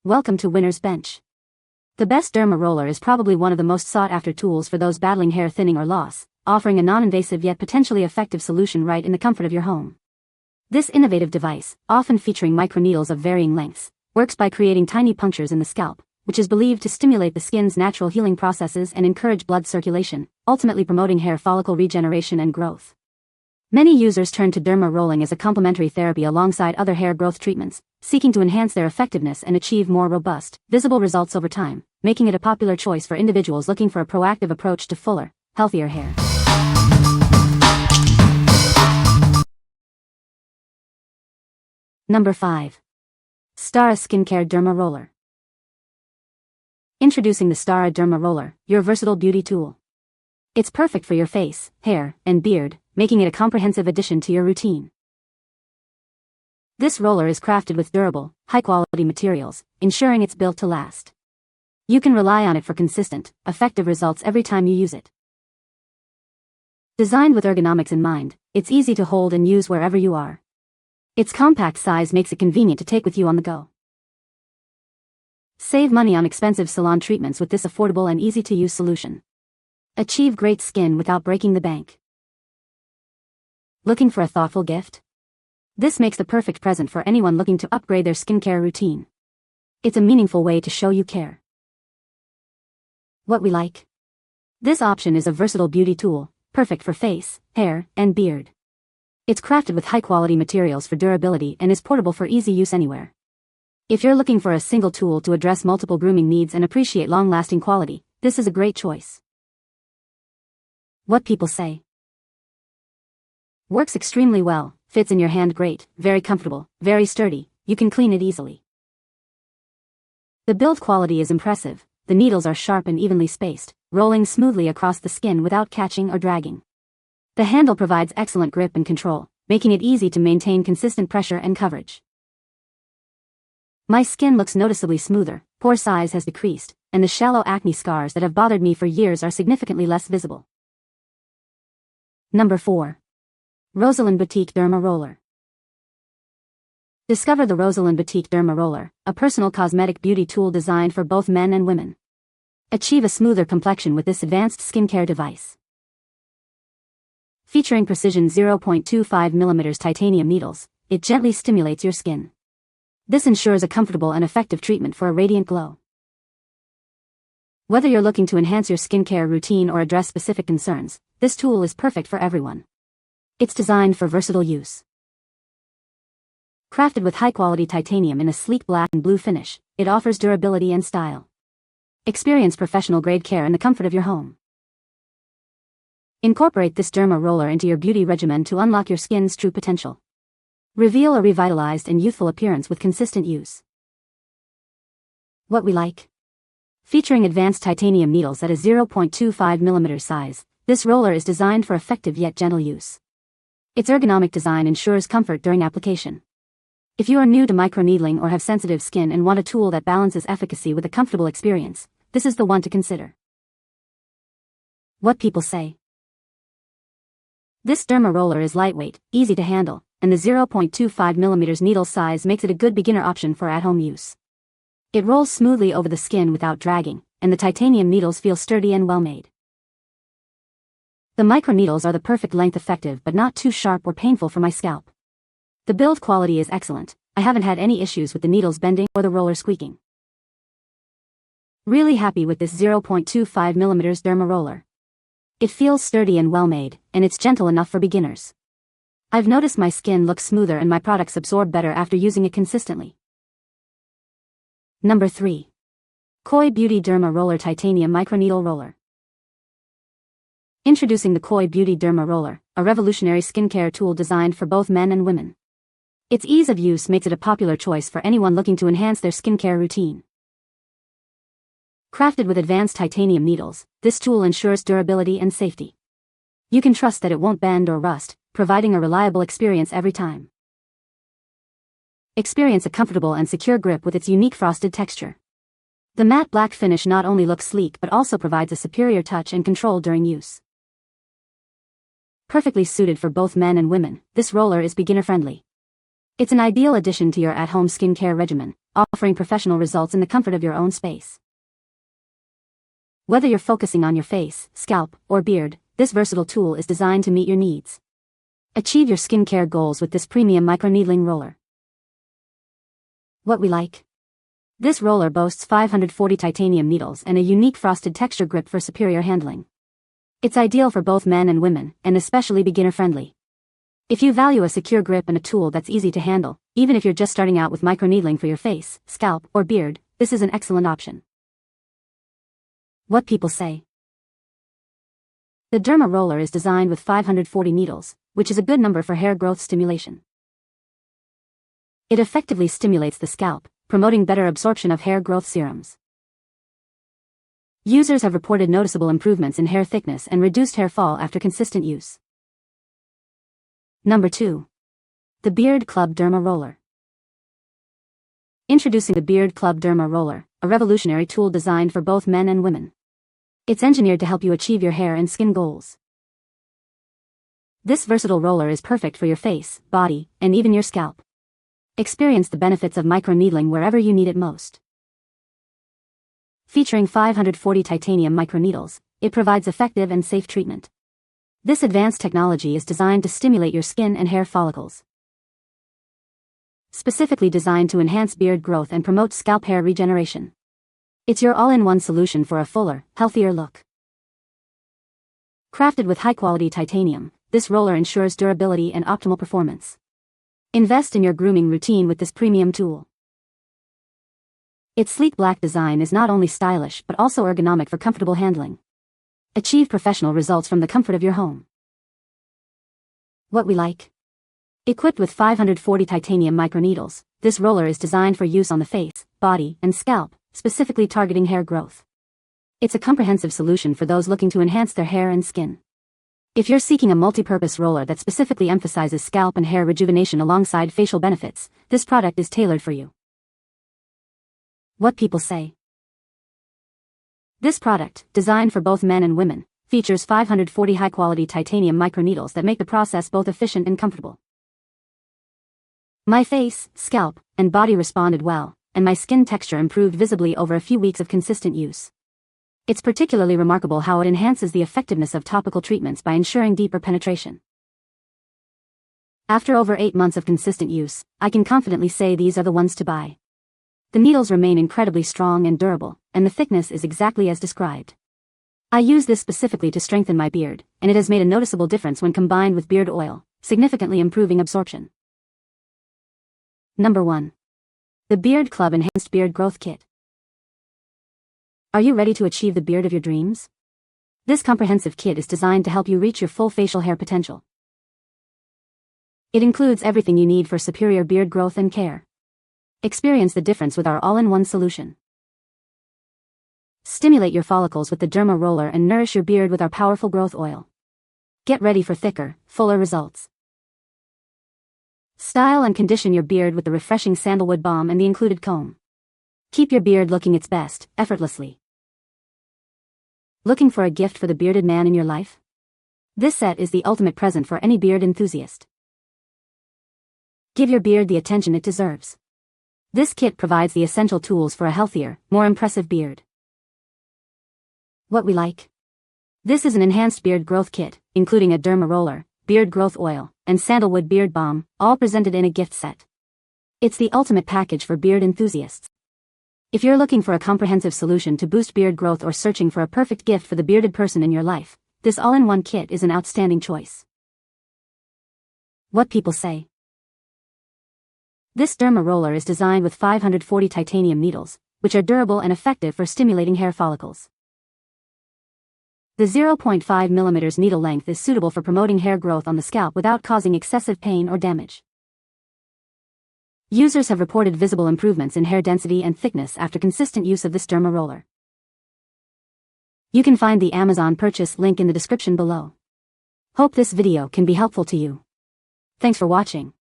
Welcome to Winner's Bench. The best Derma Roller is probably one of the most sought-after tools for those battling hair thinning or loss, offering a non-invasive yet potentially effective solution right in the comfort of your home. This innovative device, often featuring microneedles of varying lengths, works by creating tiny punctures in the scalp, which is believed to stimulate the skin's natural healing processes and encourage blood circulation, ultimately promoting hair follicle regeneration and growth. Many users turn to derma rolling as a complementary therapy alongside other hair growth treatments, seeking to enhance their effectiveness and achieve more robust, visible results over time, making it a popular choice for individuals looking for a proactive approach to fuller, healthier hair. Number 5. Sdara Skincare Derma Roller. Introducing the Sdara Derma Roller, your versatile beauty tool. It's perfect for your face, hair, and beard, making it a comprehensive addition to your routine. This roller is crafted with durable, high-quality materials, ensuring it's built to last. You can rely on it for consistent, effective results every time you use it. Designed with ergonomics in mind, it's easy to hold and use wherever you are. Its compact size makes it convenient to take with you on the go. Save money on expensive salon treatments with this affordable and easy-to-use solution. Achieve great skin without breaking the bank. Looking for a thoughtful gift? This makes the perfect present for anyone looking to upgrade their skincare routine. It's a meaningful way to show you care. What we like? This option is a versatile beauty tool, perfect for face, hair, and beard. It's crafted with high-quality materials for durability and is portable for easy use anywhere. If you're looking for a single tool to address multiple grooming needs and appreciate long-lasting quality, this is a great choice. What people say? Works extremely well, fits in your hand great, very comfortable, very sturdy, you can clean it easily. The build quality is impressive, the needles are sharp and evenly spaced, rolling smoothly across the skin without catching or dragging. The handle provides excellent grip and control, making it easy to maintain consistent pressure and coverage. My skin looks noticeably smoother, pore size has decreased, and the shallow acne scars that have bothered me for years are significantly less visible. Number 4. ROSELYNBOUTIQUE Derma Roller. Discover the ROSELYNBOUTIQUE Derma Roller, a personal cosmetic beauty tool designed for both men and women. Achieve a smoother complexion with this advanced skincare device. Featuring precision 0.25mm titanium needles, it gently stimulates your skin. This ensures a comfortable and effective treatment for a radiant glow. Whether you're looking to enhance your skincare routine or address specific concerns, this tool is perfect for everyone. It's designed for versatile use. Crafted with high-quality titanium in a sleek black and blue finish, it offers durability and style. Experience professional-grade care in the comfort of your home. Incorporate this derma roller into your beauty regimen to unlock your skin's true potential. Reveal a revitalized and youthful appearance with consistent use. What we like? Featuring advanced titanium needles at a 0.25mm size, this roller is designed for effective yet gentle use. Its ergonomic design ensures comfort during application. If you are new to microneedling or have sensitive skin and want a tool that balances efficacy with a comfortable experience, this is the one to consider. What people say? This derma roller is lightweight, easy to handle, and the 0.25mm needle size makes it a good beginner option for at-home use. It rolls smoothly over the skin without dragging, and the titanium needles feel sturdy and well-made. The microneedles are the perfect length, effective but not too sharp or painful for my scalp. The build quality is excellent, I haven't had any issues with the needles bending or the roller squeaking. Really happy with this 0.25mm derma roller. It feels sturdy and well-made, and it's gentle enough for beginners. I've noticed my skin looks smoother and my products absorb better after using it consistently. Number 3. Koi Beauty Derma Roller Titanium Microneedle Roller. Introducing the Koi Beauty Derma Roller, a revolutionary skincare tool designed for both men and women. Its ease of use makes it a popular choice for anyone looking to enhance their skincare routine. Crafted with advanced titanium needles, this tool ensures durability and safety. You can trust that it won't bend or rust, providing a reliable experience every time. Experience a comfortable and secure grip with its unique frosted texture. The matte black finish not only looks sleek but also provides a superior touch and control during use. Perfectly suited for both men and women, this roller is beginner-friendly. It's an ideal addition to your at-home skincare regimen, offering professional results in the comfort of your own space. Whether you're focusing on your face, scalp, or beard, this versatile tool is designed to meet your needs. Achieve your skincare goals with this premium microneedling roller. What we like. This roller boasts 540 titanium needles and a unique frosted texture grip for superior handling. It's ideal for both men and women, and especially beginner-friendly. If you value a secure grip and a tool that's easy to handle, even if you're just starting out with microneedling for your face, scalp, or beard, this is an excellent option. What people say. The Derma Roller is designed with 540 needles, which is a good number for hair growth stimulation. It effectively stimulates the scalp, promoting better absorption of hair growth serums. Users have reported noticeable improvements in hair thickness and reduced hair fall after consistent use. Number 2. The Beard Club Derma Roller. Introducing the Beard Club Derma Roller, a revolutionary tool designed for both men and women. It's engineered to help you achieve your hair and skin goals. This versatile roller is perfect for your face, body, and even your scalp. Experience the benefits of microneedling wherever you need it most. Featuring 540 titanium microneedles, it provides effective and safe treatment. This advanced technology is designed to stimulate your skin and hair follicles. Specifically designed to enhance beard growth and promote scalp hair regeneration. It's your all-in-one solution for a fuller, healthier look. Crafted with high-quality titanium, this roller ensures durability and optimal performance. Invest in your grooming routine with this premium tool. Its sleek black design is not only stylish but also ergonomic for comfortable handling. Achieve professional results from the comfort of your home. What we like. Equipped with 540 titanium microneedles, this roller is designed for use on the face, body, and scalp, specifically targeting hair growth. It's a comprehensive solution for those looking to enhance their hair and skin. If you're seeking a multi-purpose roller that specifically emphasizes scalp and hair rejuvenation alongside facial benefits, this product is tailored for you. What people say. This product, designed for both men and women, features 540 high-quality titanium microneedles that make the process both efficient and comfortable. My face, scalp, and body responded well, and my skin texture improved visibly over a few weeks of consistent use. It's particularly remarkable how it enhances the effectiveness of topical treatments by ensuring deeper penetration. After over 8 months of consistent use, I can confidently say these are the ones to buy. The needles remain incredibly strong and durable, and the thickness is exactly as described. I use this specifically to strengthen my beard, and it has made a noticeable difference when combined with beard oil, significantly improving absorption. Number 1. The Beard Club Enhanced Beard Growth Kit. Are you ready to achieve the beard of your dreams? This comprehensive kit is designed to help you reach your full facial hair potential. It includes everything you need for superior beard growth and care. Experience the difference with our all-in-one solution. Stimulate your follicles with the Derma Roller and nourish your beard with our powerful growth oil. Get ready for thicker, fuller results. Style and condition your beard with the refreshing sandalwood balm and the included comb. Keep your beard looking its best, effortlessly. Looking for a gift for the bearded man in your life? This set is the ultimate present for any beard enthusiast. Give your beard the attention it deserves. This kit provides the essential tools for a healthier, more impressive beard. What we like. This is an enhanced beard growth kit, including a Derma Roller, beard growth oil, and sandalwood beard balm, all presented in a gift set. It's the ultimate package for beard enthusiasts. If you're looking for a comprehensive solution to boost beard growth or searching for a perfect gift for the bearded person in your life, this all-in-one kit is an outstanding choice. What people say. This Derma Roller is designed with 540 titanium needles, which are durable and effective for stimulating hair follicles. The 0.5 mm needle length is suitable for promoting hair growth on the scalp without causing excessive pain or damage. Users have reported visible improvements in hair density and thickness after consistent use of this Derma Roller. You can find the Amazon purchase link in the description below. Hope this video can be helpful to you. Thanks for watching.